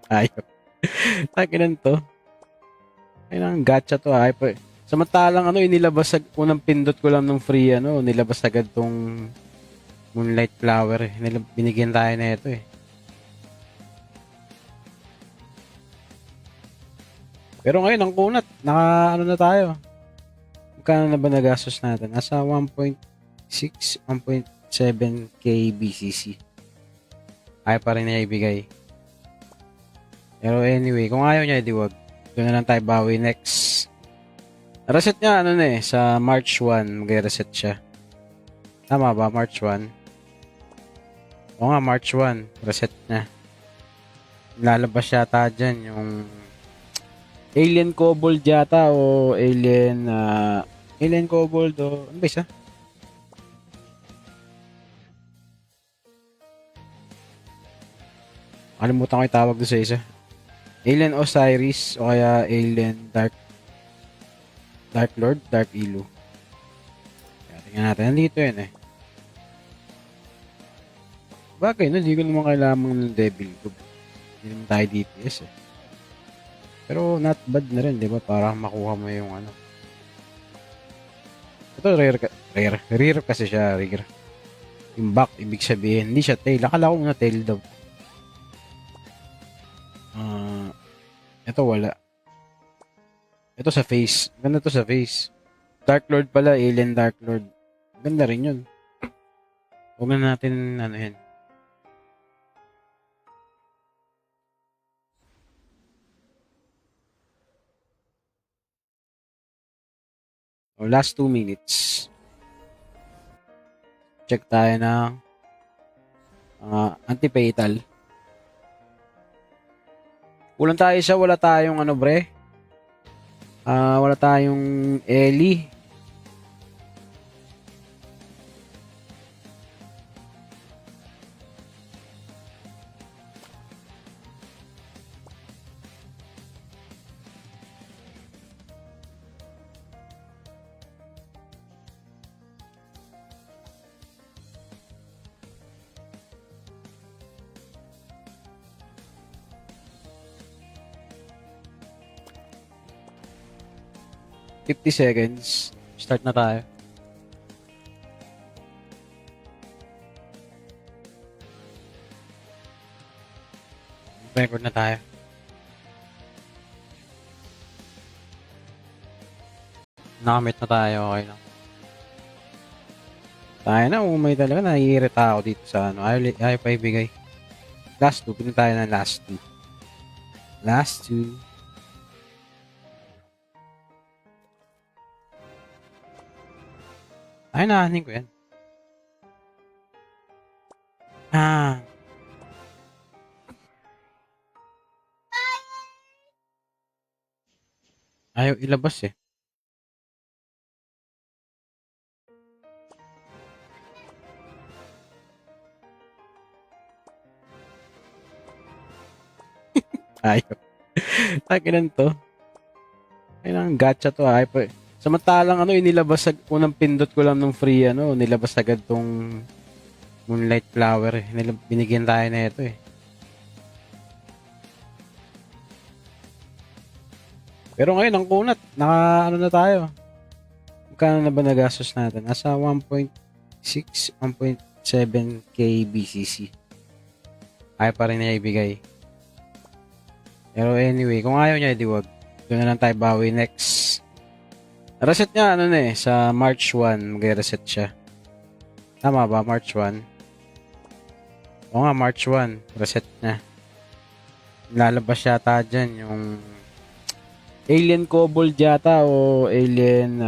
Ayaw. Takinan to. Kailangan gacha to. Ayaw pa. Samantalang ano, inilabas sa unang pindot ko lang ng free ano, nilabas agad tong Moonlight Flower eh. Binigyan tayo na ito eh. Pero ngayon, ang kunat, naka ano na tayo. Magkano na ba nagastos natin? Nasa 1.6, 1.7k BCC. Ayaw pa rin niya ibigay. Pero anyway, kung ayaw niya, edi wag. Doon na lang tayo bawi next. Reset niya, ano na eh, sa March 1, mag-reset siya. Tama ba? March 1? Oo nga, March 1, reset niya. Lalabas yata dyan yung Alien Kobold yata o Alien Kobold o ano ba isa? Kalimutan ko yung tawag doon sa isa. Alien Osiris o kaya Alien Dark Lord, Dark Elu. Kaya tingnan natin. Nandito yun eh. Bagay, no? Hindi ko naman kailangan ng Devil Cube. Hindi naman tayo DPS eh. Pero not bad na rin, di ba? Para makuha mo yung ano. Ito rare kasi siya, rare. Yung back, ibig sabihin, hindi siya tail. Akala ko na tail daw. Ito wala. Ito sa face. Ganda to sa face. Dark Lord pala, Alien Dark Lord. Ganda rin yun. Huwag na natin, ano yan. O, last 2 minutes. Check tayo ng anti-fatal. Kulang tayo isa, wala tayong ano bre. Wala tayong Ellie. 50 seconds. Start na tayo. Record na tayo. Nakamit na tayo. Okay lang. Tayo na. Umay talaga. Naiirita ako dito sa ano. Ayaw pa ibigay. Last 2. Pinag tayo ng last 2. Last 2. Ay, naanin ko yan. Ayaw ilabas eh. Ayaw. Takinan to. Kailangan gacha to. Ayaw pa. Samantalang ano, inilabas unang pindot ko lang ng free ano, nilabas agad tong Moonlight Flower eh. Binigyan tayo na ito eh. Pero ngayon, ang kunat, ano na tayo. Magkano na ba nagastos natin? Nasa 1.6, 1.7k BCC. Ayaw pa rin niya ibigay. Pero anyway, kung ayaw niya, di wag. Doon na lang tayo bawi next. Reset niya, ano na eh, sa March 1, mag-reset siya. Tama ba? March 1? Oo nga, March 1, reset niya. Lalabas yata dyan yung Alien Kobold yata o Alien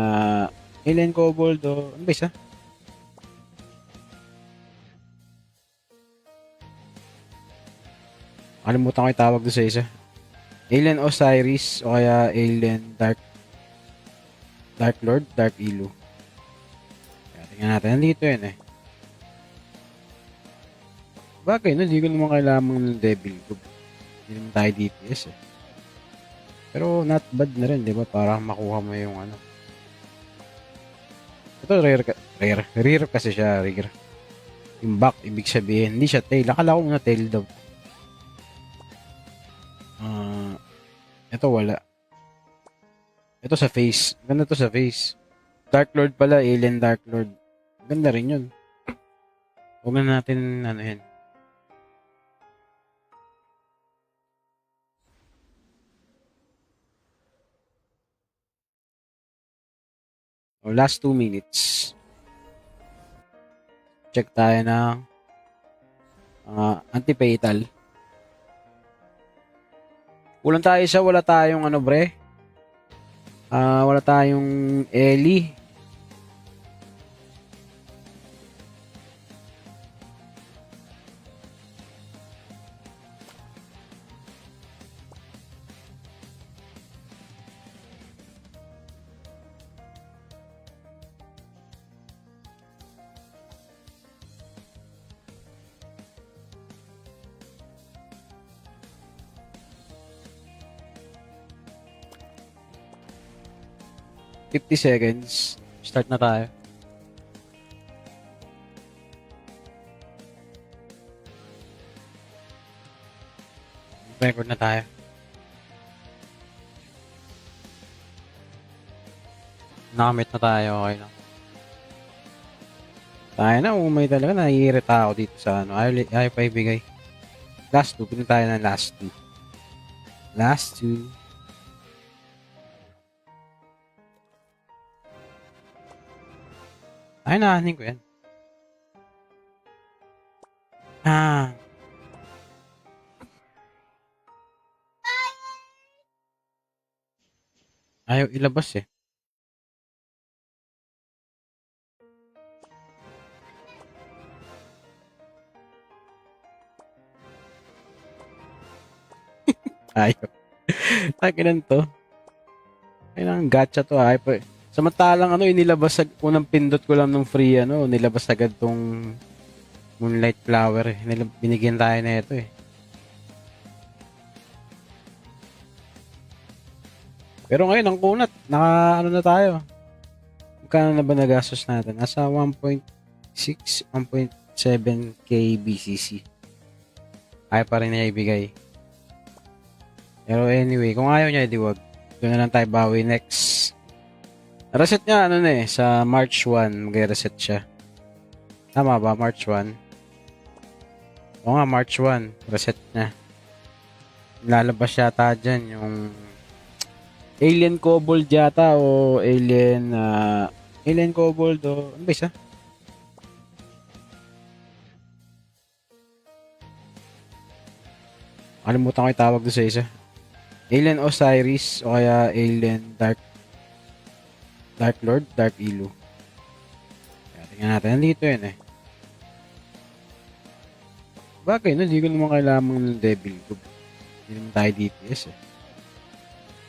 Kobold o ano ba isa? Kalimutan ko yung tawag doon sa isa. Alien Osiris o kaya Alien Dark Lord, Dark Elu. Kaya tingnan natin. Nandito yun eh. Bagay, no? Hindi ko naman kailangan ng Devil Group. Hindi naman tayo DPS eh. Pero not bad na rin, di ba? Para makuha mo yung ano. Ito, rare kasi siya, rare. Yung back, ibig sabihin, hindi siya tail. Akala ko muna tail daw. Ito wala. Ito sa face. Ganda to sa face. Dark Lord pala, Alien Dark Lord. Ganda rin yun. Huwag na natin, ano yan. O, last 2 minutes. Check tayo ng anti-fatal. Kulang tayo isa, wala tayong ano bre. Wala tayong Ellie. $50 seconds. Start na tayo. Record na tayo. Nakamit na tayo. Okay lang. Tayo na. Umay talaga. Naiirita ako dito sa ano. Ayaw pa ibigay. Last 2. Pinag tayo ng last 2. Last 2. Ay, naanin ko yan. Ayaw ilabas eh. Ayaw. Takinan to. Kailangan gacha to. Ayaw pa. Samantalang ano, inilabas unang pindot ko lang ng free ano, nilabas agad tong Moonlight Flower eh. Binigyan tayo na ito eh. Pero ngayon, ang kunat, ano na tayo. Magkano na ba nagastos natin? Nasa 1.6, 1.7k BCC. Ayaw pa rin niya ibigay. Pero anyway, kung ayaw niya, di wag. Doon na lang tayo bawi next. Reset niya, ano na sa March 1, mag-reset siya. Tama ba? March 1? Oo nga, March 1, reset niya. Lalabas yata dyan yung Alien Kobold yata o Alien Kobold o ano ba isa? Kalimutan ko yung tawag doon sa isa. Alien Osiris o kaya Alien Dark Lord, Dark Elu. Kaya tingnan natin. Nandito yun eh. Bagay, no? Hindi ko naman kailangan ng Devil Cube. Hindi naman tayo DPS eh.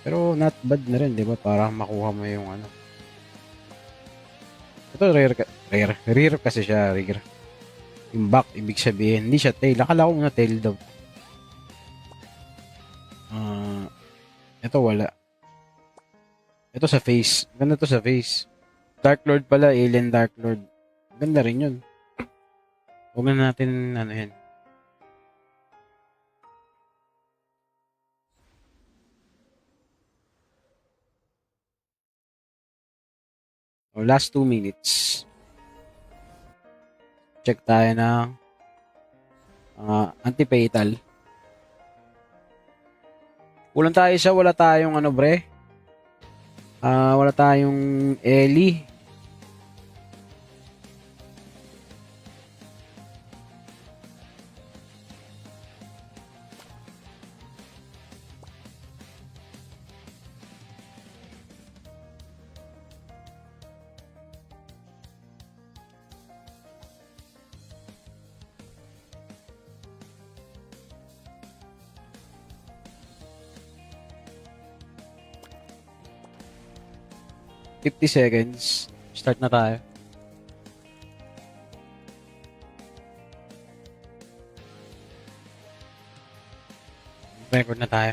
Pero not bad na rin, di ba? Para makuha mo yung ano. Ito rare kasi siya, rare. Yung back, ibig sabihin, hindi siya tail. Akala ko na tail daw. Ito wala. Ito sa face. Ganda to sa face. Dark Lord pala, Alien Dark Lord. Ganda rin yun. Huwag na natin, ano yan. O, last 2 minutes. Check tayo ng anti-fatal. Kulang tayo isa, wala tayong ano bre. Wala tayong Ellie. $50 seconds. Start na tayo. Record na tayo.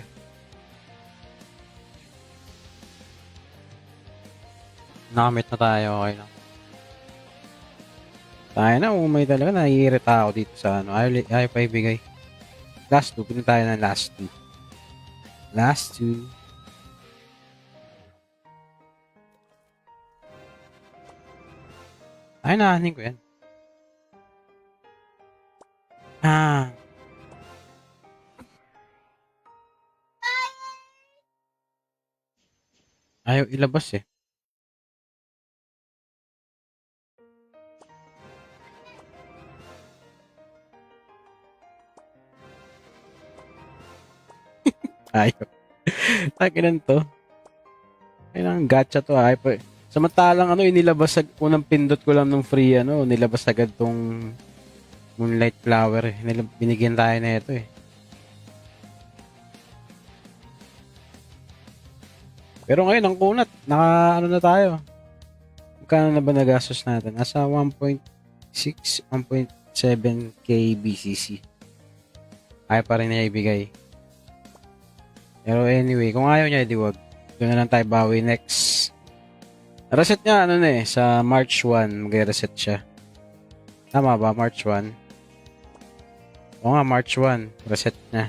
Nakamit na tayo. Okay lang. Tayo na. Umay talaga. Naiirita ako dito sa ano. Ayaw pa ibigay. Last 2. Pinin tayo ng last 2. Last 2. Ay, naanin ko yan. Ayaw ilabas eh. Ayaw. Takinan to. Kailangan gacha to. Ayaw pa. Samantalang ano, inilabas unang pindot ko lang ng free ano, nilabas agad tong Moonlight Flower eh. Binigyan tayo na ito eh. Pero ngayon, ang kunat, ano na tayo. Magkano na ba nagastos natin? Nasa 1.6, 1.7k BCC. Ayaw pa rin niya ibigay. Pero anyway, kung ayaw niya, edi wag. Doon na lang tayo bawi next. Reset niya, ano na sa March 1, mag-reset siya. Tama ba? March 1? Oo nga, March 1, reset niya.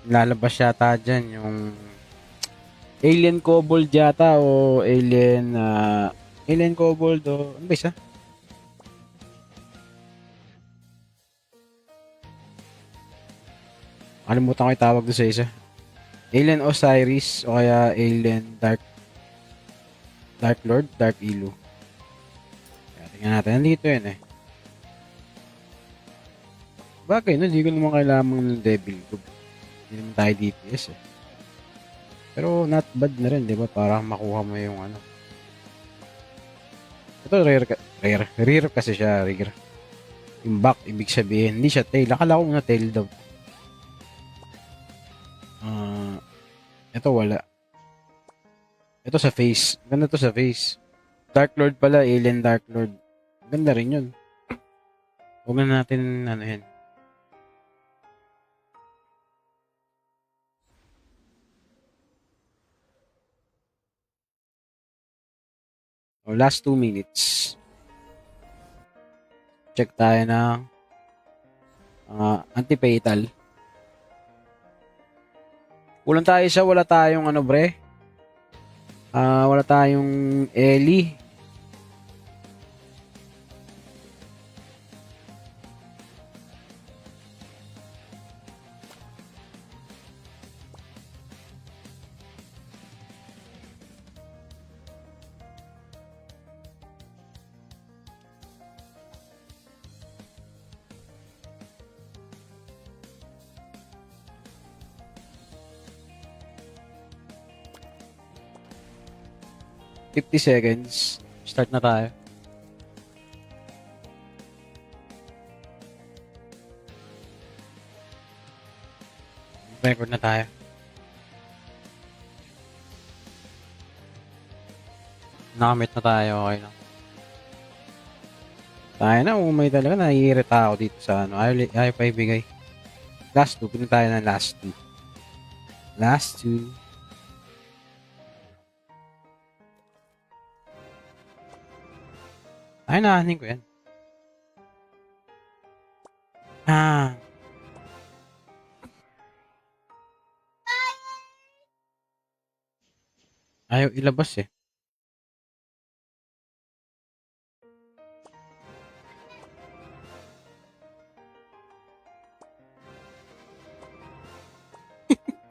Lalabas yata dyan yung Alien Kobold yata o Alien Kobold o ano ba isa? Kalimutan ko yung tawag doon sa isa. Alien Osiris o kaya Alien Dark Lord, Dark Elu. Kaya tingnan natin. Nandito yun eh. Bagay, no? Hindi ko naman kailangan ng Devil Cube. Hindi naman tayo DPS eh. Pero not bad na rin, di ba? Para makuha mo yung ano. Ito rare kasi siya, rare. Yung back, ibig sabihin, hindi siya tail. Akala ko na tail daw. Ito wala. Ito sa face. Ganda to sa face. Dark Lord pala, Alien Dark Lord. Ganda rin yun. Huwag na natin, ano yan. O, last 2 minutes. Check tayo ng anti-fatal. Kulang tayo isa, wala tayong ano bre. Wala tayong Ellie. $50 seconds. Start na tayo. Record na tayo. Nakamit na tayo. Okay lang. Tayo na. Umay talaga. Naiirita ako dito sa ano. Ayaw pa ibigay. Last 2. Pinin tayo ng last 2. Last 2. Ay, naanin ko yan. Ayaw ilabas eh.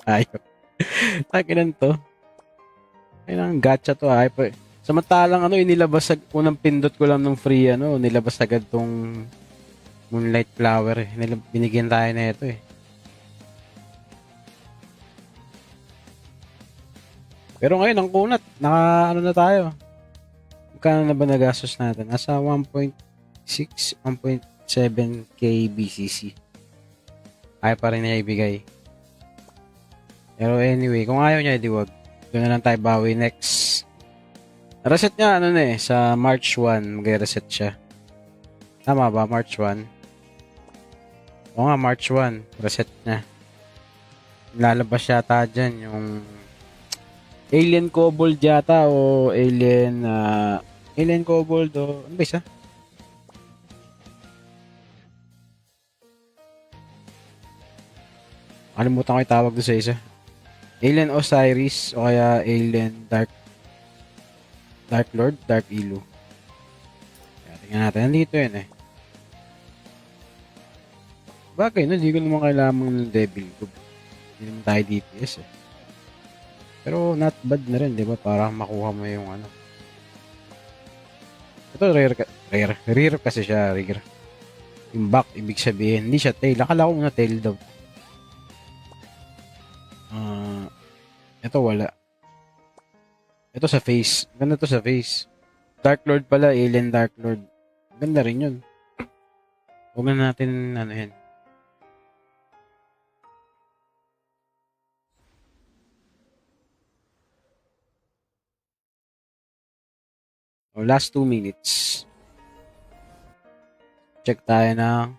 Ayaw. Takinan to. Kailangan gacha to. Ayaw pa. Samantalang ano, inilabas unang pindot ko lang ng free ano, nilabas agad tong Moonlight Flower eh. Binigyan tayo na ito eh. Pero ngayon, ang kunat, ano na tayo. Magkano na ba nagastos natin? Nasa 1.6, 1.7k BCC. Ayaw pa rin niya ibigay. Pero anyway, kung ayaw niya, edi wag. Doon na lang tayo bawi next. Reset niya, ano na eh, sa March 1, mag-reset siya. Tama ba? March 1? Oo nga, March 1, reset niya. Lalabas yata dyan yung Alien Kobold yata o Alien Kobold o ano ba isa? Kalimutan ko yung tawag doon sa isa. Alien Osiris o kaya Alien Dark Lord, Dark Elo. Kaya tingnan natin. Nandito yun eh. Bagay, no? Hindi ko naman kailangan ng Devil Cube. Hindi naman tayo DPS eh. Pero not bad na rin, di ba? Para makuha mo yung ano. Ito rare kasi siya, rare. Yung back, ibig sabihin, hindi siya tail. Akala ko na tail daw. Ito wala. Ito sa face. Ganda to sa face. Dark Lord pala, Alien Dark Lord. Ganda rin yun. Huwag na natin, ano yan. O, last 2 minutes. Check tayo ng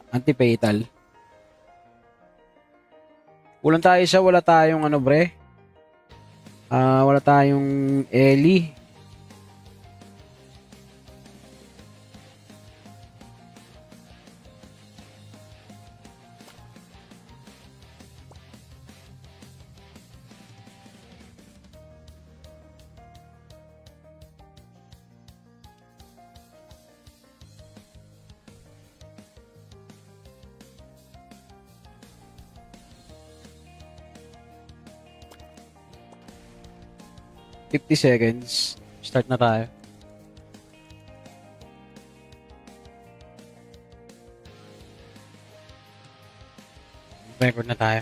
anti-fatal. Kulang tayo isa, wala tayong ano bre. Wala tayong Ellie. $50 seconds. Start na tayo. Record na tayo.